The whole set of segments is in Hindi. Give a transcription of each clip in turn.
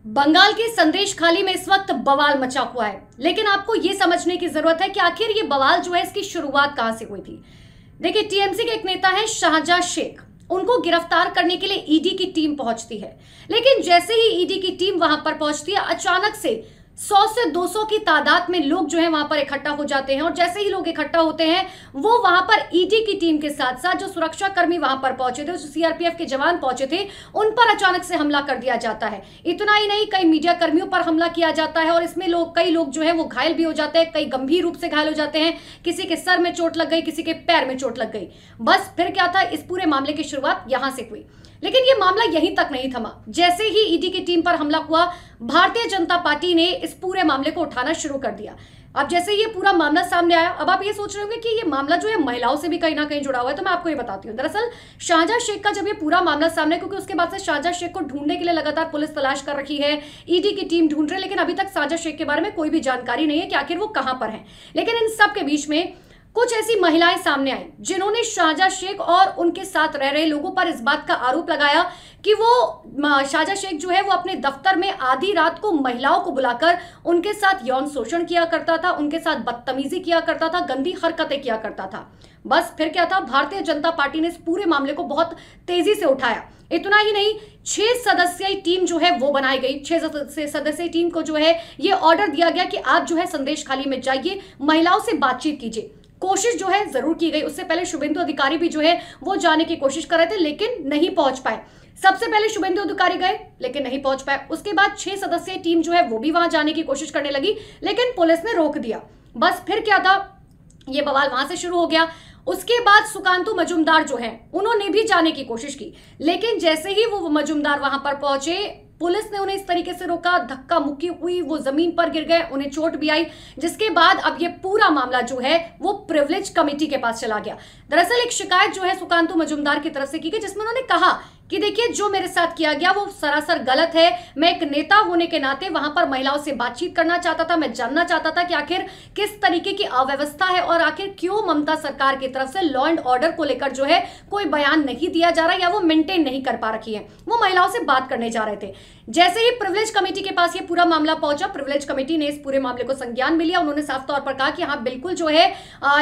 बंगाल के संदेश खाली में इस वक्त बवाल मचा हुआ है, लेकिन आपको यह समझने की जरूरत है कि आखिर ये बवाल जो है इसकी शुरुआत कहां से हुई थी। देखिए, टीएमसी के एक नेता है शाहजहां शेख, उनको गिरफ्तार करने के लिए ईडी की टीम पहुंचती है, लेकिन जैसे ही ईडी की टीम वहां पर पहुंचती है, अचानक से 100 से 200 की तादाद में लोग जो है वहां पर इकट्ठा हो जाते हैं। और जैसे ही लोग इकट्ठा होते हैं, वो वहां पर ईडी की टीम के साथ साथ जो सुरक्षा कर्मी वहां पर पहुंचे थे, जो सीआरपीएफ के जवान पहुंचे थे, उन पर अचानक से हमला कर दिया जाता है। इतना ही नहीं, कई मीडिया कर्मियों पर हमला किया जाता है और इसमें कई लोग जो है वो घायल भी हो जाते हैं, कई गंभीर रूप से घायल हो जाते हैं। किसी के सर में चोट लग गई, किसी के पैर में चोट लग गई। बस फिर क्या था, इस पूरे मामले की शुरुआत यहां से हुई। लेकिन ये मामला यहीं तक नहीं थमा। जैसे ही ईडी की टीम पर हमला हुआ, भारतीय जनता पार्टी ने इस पूरे मामले को उठाना शुरू कर दिया। अब जैसे ये पूरा मामला सामने आया, अब आप ये सोच रहे होंगे कि ये मामला जो है महिलाओं से भी कहीं ना कहीं जुड़ा हुआ है, तो मैं आपको ये बताती हूँ। दरअसल शाहजहां शेख का जब ये पूरा मामला सामने, क्योंकि उसके बाद से शाहजहां शेख को ढूंढने के लिए लगातार पुलिस तलाश कर रखी है, ईडी की टीम ढूंढ रही है, लेकिन अभी तक शाहजहां शेख के बारे में कोई भी जानकारी नहीं है कि आखिर वो कहां पर है। लेकिन इन सब के बीच में कुछ ऐसी महिलाएं सामने आई जिन्होंने शाहजहां शेख और उनके साथ रह रहे लोगों पर इस बात का आरोप लगाया कि वो शाहजहां शेख जो है वो अपने दफ्तर में आधी रात को महिलाओं को बुलाकर उनके साथ यौन शोषण किया करता था, उनके साथ बदतमीजी किया करता था, गंदी हरकतें किया करता था। बस फिर क्या था, भारतीय जनता पार्टी ने इस पूरे मामले को बहुत तेजी से उठाया। इतना ही नहीं, 6 सदस्यीय टीम जो है वो बनाई गई। 6 सदस्यीय टीम को जो है ये ऑर्डर दिया गया कि आप जो है संदेश खाली में जाइए, महिलाओं से बातचीत कीजिए। कोशिश जो है जरूर की गई। उससे पहले शुभेंदु अधिकारी भी जो है वो जाने की कोशिश कर रहे थे, लेकिन नहीं पहुंच पाए। सबसे पहले शुभेंदु अधिकारी गए, लेकिन नहीं पहुंच पाए। उसके बाद 6 सदस्यीय टीम जो है वो भी वहां जाने की कोशिश करने लगी, लेकिन पुलिस ने रोक दिया। बस फिर क्या था, ये बवाल वहां से शुरू हो गया। उसके बाद सुकांतु मजूमदार जो है उन्होंने भी जाने की कोशिश की, लेकिन जैसे ही वो मजूमदार वहां पर पहुंचे, पुलिस ने उन्हें इस तरीके से रोका, धक्का मुक्की हुई, वो जमीन पर गिर गए, उन्हें चोट भी आई। जिसके बाद अब ये पूरा मामला जो है वो प्रिविलेज कमेटी के पास चला गया। दरअसल एक शिकायत जो है सुकांतु मजूमदार की तरफ से की गई, जिसमें उन्होंने कहा कि देखिए, जो मेरे साथ किया गया वो सरासर गलत है। मैं एक नेता होने के नाते वहां पर महिलाओं से बातचीत करना चाहता था। मैं जानना चाहता था कि आखिर किस तरीके की अव्यवस्था है और आखिर क्यों ममता सरकार की तरफ से लॉ एंड ऑर्डर को लेकर जो है कोई बयान नहीं दिया जा रहा या वो मेंटेन नहीं कर पा रखी है। वो महिलाओं से बात करने जा रहे थे। जैसे ही प्रिविलेज कमेटी के पास ये पूरा मामला पहुंचा, प्रिविलेज कमेटी ने इस पूरे मामले को संज्ञान में लिया। उन्होंने साफ तौर पर कहा कि हाँ, बिल्कुल जो है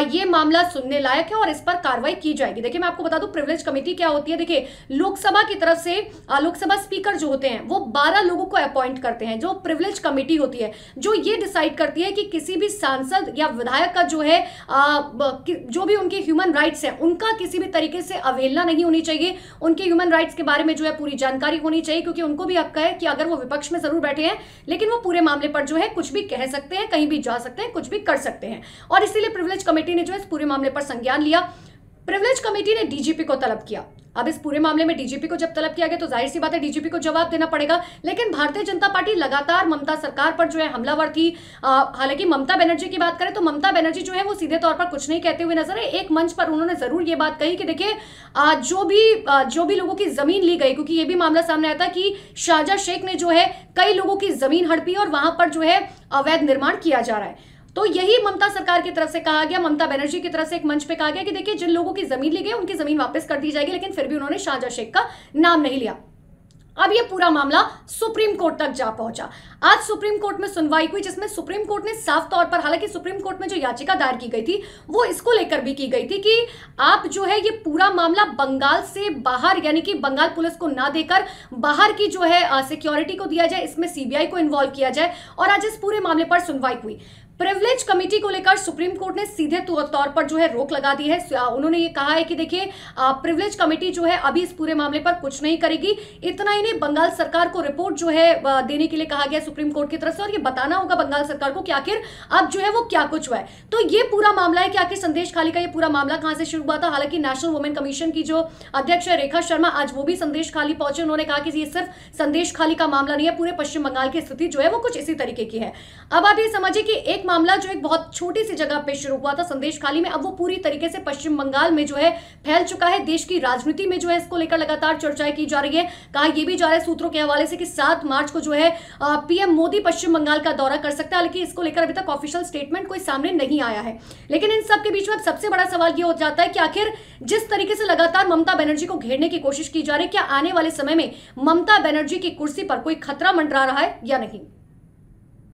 ये मामला सुनने लायक है और इस पर कार्रवाई की जाएगी। देखिए, मैं आपको बता दूं प्रिविलेज कमेटी क्या होती है। देखिए, लोकसभा की तरफ से लोकसभा स्पीकर जो होते हैं वो 12 लोगों को अपॉइंट करते हैं। जो प्रिविलेज कमेटी होती है जो ये डिसाइड करती है कि किसी भी सांसद या विधायक का जो है जो भी उनके ह्यूमन राइट्स हैं उनका किसी भी तरीके से अवहेलना नहीं होनी चाहिए। उनके ह्यूमन राइट्स के बारे में जो है पूरी जानकारी होनी चाहिए, क्योंकि उनको भी हक है कि अगर वो विपक्ष में जरूर बैठे हैं, लेकिन वो पूरे मामले पर जो है कुछ भी कह सकते हैं, कहीं भी जा सकते हैं, कुछ भी कर सकते हैं। और इसीलिए प्रिविलेज कमेटी ने जो है इस पूरे मामले पर संज्ञान लिया। प्रिविलेज कमेटी ने डीजीपी को तलब किया। अब इस पूरे मामले में डीजीपी को जब तलब किया गया तो जाहिर सी बात है डीजीपी को जवाब देना पड़ेगा। लेकिन भारतीय जनता पार्टी लगातार ममता सरकार पर जो है हमलावर थी। हालांकि ममता बनर्जी की बात करें तो ममता बनर्जी जो है वो सीधे तौर पर कुछ नहीं कहते हुए नजर है। एक मंच पर उन्होंने जरूर ये बात कही कि देखिए, जो भी लोगों की जमीन ली गई, क्योंकि ये भी मामला सामने आया था कि शाहजहां शेख ने जो है कई लोगों की जमीन हड़पी और वहां पर जो है अवैध निर्माण किया जा रहा है। तो यही ममता सरकार की तरफ से कहा गया, ममता बनर्जी की तरफ से एक मंच पे कहा गया कि देखिए, जिन लोगों की जमीन ली गई उनकी जमीन वापस कर दी जाएगी। लेकिन फिर भी उन्होंने शाहजहां शेख का नाम नहीं लिया। अब ये पूरा मामला सुप्रीम कोर्ट तक जा पहुंचा। आज सुप्रीम कोर्ट में सुनवाई हुई, जिसमें सुप्रीम कोर्ट ने साफ तौर पर, हालांकि सुप्रीम कोर्ट में जो याचिका दायर की गई थी वो इसको लेकर भी की गई थी कि आप जो है ये पूरा मामला बंगाल से बाहर, यानी कि बंगाल पुलिस को ना देकर बाहर की जो है सिक्योरिटी को दिया जाए, इसमें सीबीआई को इन्वॉल्व किया जाए। और आज इस पूरे मामले पर सुनवाई हुई। प्रिविलेज कमेटी को लेकर सुप्रीम कोर्ट ने सीधे तौर पर जो है रोक लगा दी है। उन्होंने ये कहा है कि देखिए, प्रिविलेज कमेटी जो है अभी इस पूरे मामले पर कुछ नहीं करेगी। इतना ही नहीं, बंगाल सरकार को रिपोर्ट जो है देने के लिए कहा गया सुप्रीम कोर्ट की तरफ से, और ये बताना होगा बंगाल सरकार को कि आखिर अब जो है वो क्या कुछ हुआ है। तो ये पूरा मामला है कि आखिर संदेश खाली का ये पूरा मामला कहां से शुरू हुआ था। हालांकि नेशनल वुमेन कमीशन की जो अध्यक्ष है रेखा शर्मा, आज वो भी संदेश खाली पहुंचे। उन्होंने कहा कि ये सिर्फ संदेश खाली का मामला नहीं है, पूरे पश्चिम बंगाल की स्थिति जो है वो कुछ इसी तरीके की है। अब आप ये समझिए कि एक मामला जो एक बहुत छोटी सी जगह पे शुरू हुआ था संदेश खाली में, अब वो पूरी तरीके से पश्चिम बंगाल में जो है फैल चुका है। देश की राजनीति में जो है इसको लेकर लगातार चर्चाएं की जा रही है। कहा यह भी जा रहा है सूत्रों के हवाले से कि 7 मार्च को जो है पीएम मोदी पश्चिम बंगाल का दौरा कर सकता है। हालांकि इसको लेकर अभी तक ऑफिशियल स्टेटमेंट कोई सामने नहीं आया है। लेकिन इन सब के बीच में अब सबसे बड़ा सवाल यह हो जाता है कि आखिर जिस तरीके से लगातार ममता बनर्जी को घेरने की कोशिश की जा रही है, क्या आने वाले समय में ममता बनर्जी की कुर्सी पर कोई खतरा मंडरा रहा है या नहीं।